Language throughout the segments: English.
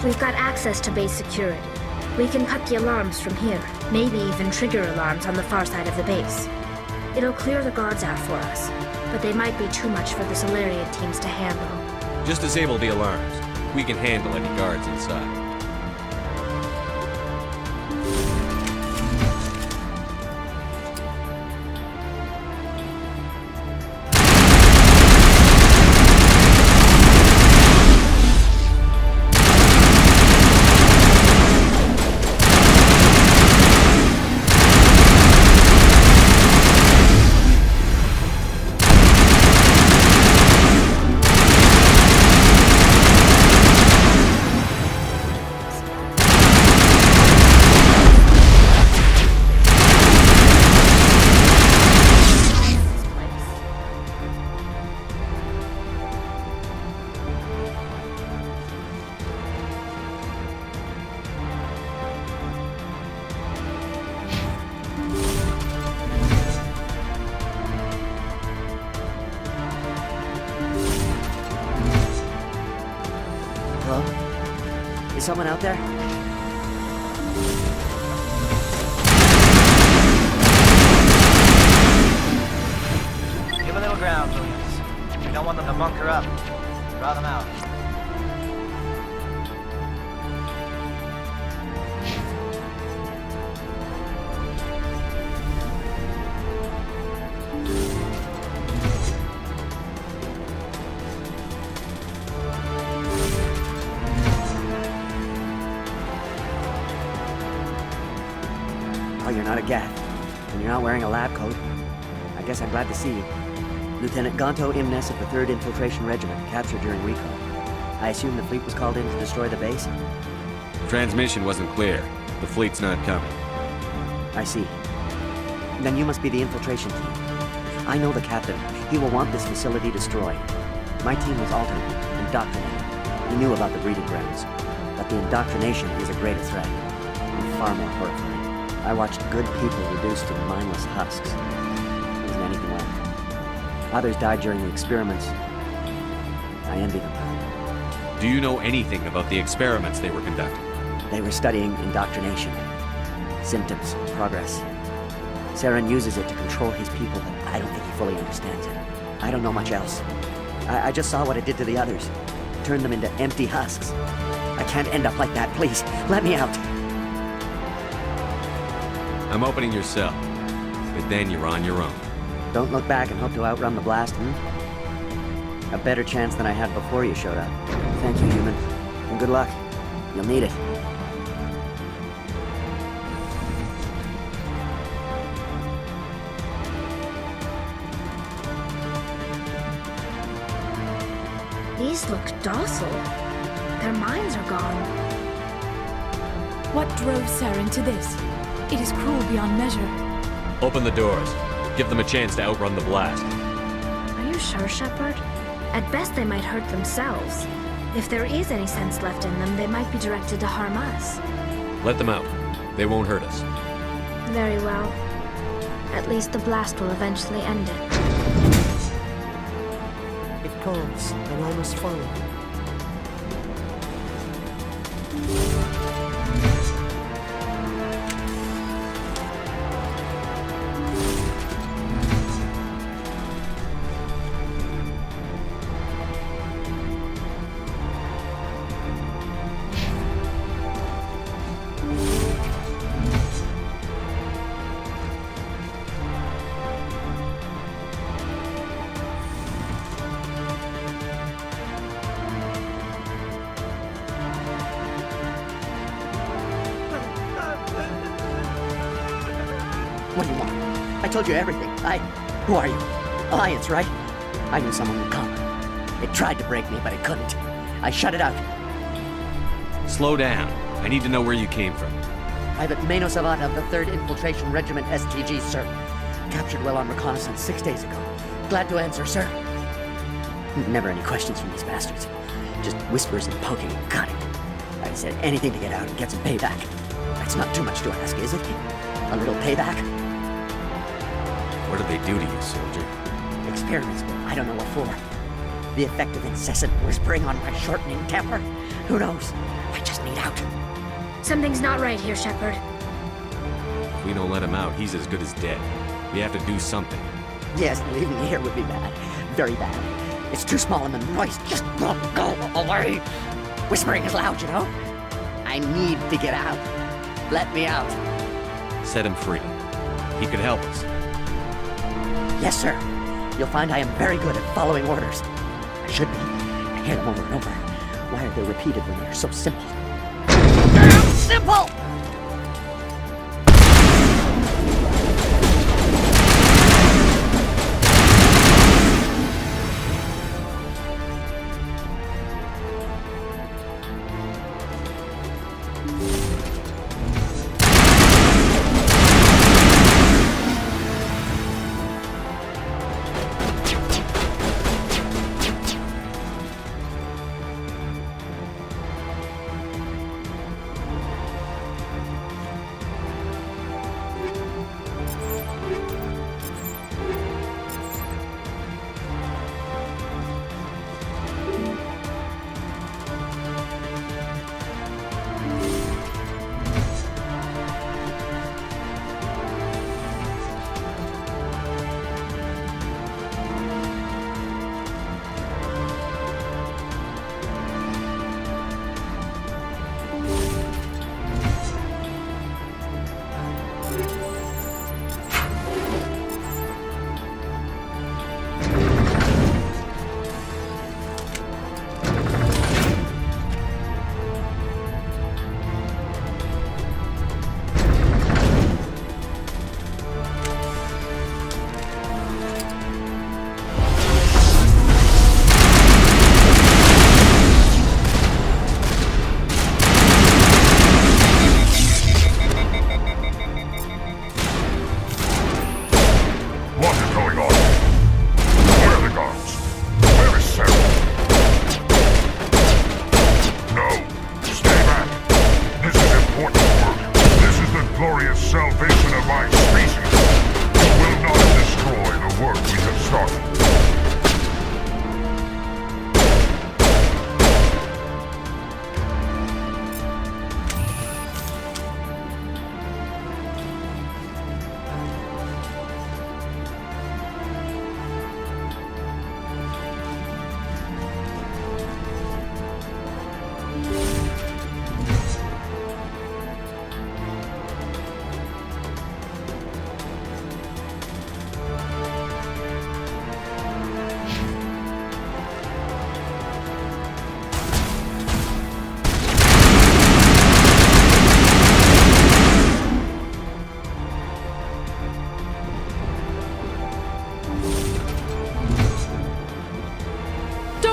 We've got access to base security. We can cut the alarms from here, maybe even trigger alarms on the far side of the base. It'll clear the guards out for us, but they might be too much for the Solarian teams to handle. Just disable the alarms. We can handle any guards inside. Hello? Is someone out there? Give a little ground, please. We don't want them to bunker up. Draw them out. Oh, you're not a Gath. And you're not wearing a lab coat. I guess I'm glad to see you. Lieutenant Gonto Imnes of the 3rd Infiltration Regiment, captured during recon. I assume the fleet was called in to destroy the base? Transmission wasn't clear. The fleet's not coming. I see. Then you must be the infiltration team. I know the captain. He will want this facility destroyed. My team was altered, indoctrinated. He knew about the breeding grounds. But the indoctrination is a greater threat. And far more horrifying. I watched good people reduced to mindless husks. There wasn't anything left. Others died during the experiments. I envy them. Do you know anything about the experiments they were conducting? They were studying indoctrination. Symptoms, progress. Saren uses it to control his people, but I don't think he fully understands it. I don't know much else. I just saw what it did to the others. Turned them into empty husks. I can't end up like that, please. Let me out. I'm opening your cell. But then you're on your own. Don't look back and hope to outrun the blast, A better chance than I had before you showed up. Thank you, human. And good luck. You'll need it. These look docile. Their minds are gone. What drove Saren to this? It is cruel beyond measure. Open the doors. Give them a chance to outrun the blast. Are you sure, Shepard? At best, they might hurt themselves. If there is any sense left in them, they might be directed to harm us. Let them out. They won't hurt us. Very well. At least the blast will eventually end it. It calls, and I must follow. What do you want? I told you everything. Who are you? Alliance, right? I knew someone would come. It tried to break me, but it couldn't. I shut it out. Slow down. I need to know where you came from. Private Mano Savata of the 3rd Infiltration Regiment STG, sir. Captured well on reconnaissance 6 days ago. Glad to answer, sir. Never any questions from these bastards. Just whispers and poking and cutting. I said anything to get out and get some payback. That's not too much to ask, is it? A little payback? What did they do to you, soldier? Experiments, but I don't know what for. The effect of incessant whispering on my shortening temper. Who knows? I just need out. Something's not right here, Shepard. If we don't let him out, he's as good as dead. We have to do something. Yes, leaving me here would be bad. Very bad. It's too small and the noise just won't go away. Whispering is loud, you know? I need to get out. Let me out. Set him free. He could help us. Yes, sir. You'll find I am very good at following orders. I should be. I hear them over and over. Why are they repeated when they're so simple? Damn simple!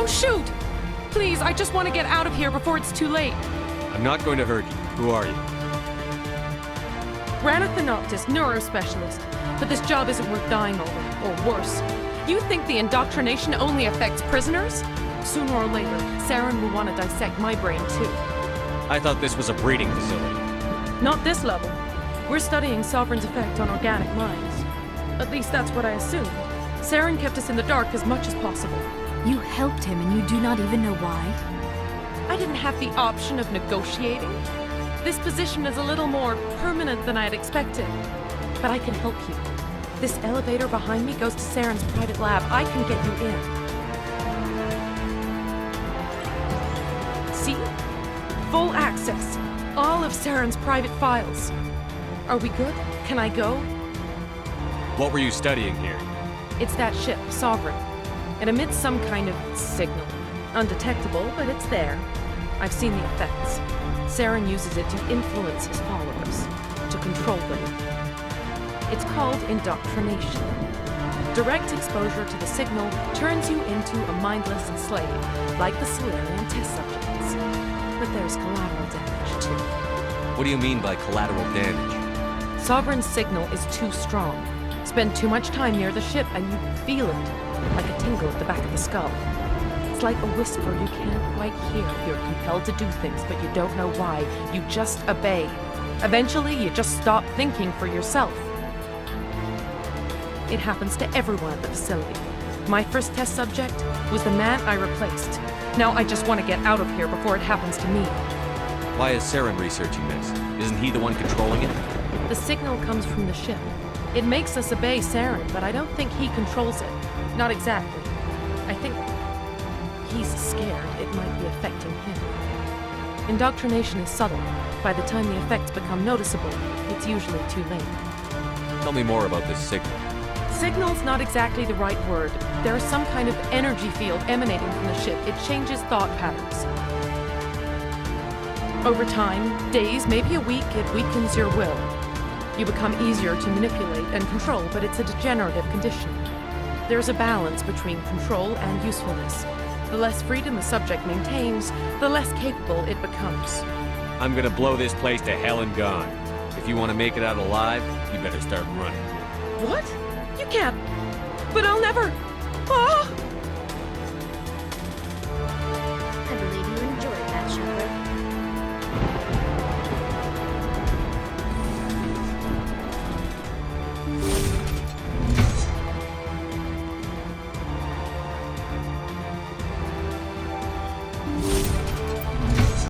Shoot! Please, I just want to get out of here before it's too late. I'm not going to hurt you. Who are you? Ranith the Noctis, neurospecialist. But this job isn't worth dying over, or worse. You think the indoctrination only affects prisoners? Sooner or later, Saren will want to dissect my brain too. I thought this was a breeding facility. Not this level. We're studying Sovereign's effect on organic minds. At least that's what I assumed. Saren kept us in the dark as much as possible. You helped him and you do not even know why? I didn't have the option of negotiating. This position is a little more permanent than I had expected. But I can help you. This elevator behind me goes to Saren's private lab. I can get you in. See? Full access. All of Saren's private files. Are we good? Can I go? What were you studying here? It's that ship, Sovereign. It emits some kind of signal. Undetectable, but it's there. I've seen the effects. Saren uses it to influence his followers, to control them. It's called indoctrination. Direct exposure to the signal turns you into a mindless slave, like the Solarian test subjects. But there's collateral damage, too. What do you mean by collateral damage? Sovereign's signal is too strong. Spend too much time near the ship and you feel it, like a tingle at the back of the skull. It's like a whisper you can't quite hear. You're compelled to do things, but you don't know why. You just obey. Eventually, you just stop thinking for yourself. It happens to everyone at the facility. My first test subject was the man I replaced. Now I just want to get out of here before it happens to me. Why is Saren researching this? Isn't he the one controlling it? The signal comes from the ship. It makes us obey Saren, but I don't think he controls it. Not exactly. I think he's scared it might be affecting him. Indoctrination is subtle. By the time the effects become noticeable, it's usually too late. Tell me more about this signal. Signal's not exactly the right word. There is some kind of energy field emanating from the ship. It changes thought patterns. Over time, days, maybe a week, it weakens your will. You become easier to manipulate and control, but it's a degenerative condition. There's a balance between control and usefulness. The less freedom the subject maintains, the less capable it becomes. I'm gonna blow this place to hell and gone. If you want to make it out alive, you better start running. What? You can't. But I'll never. Ah!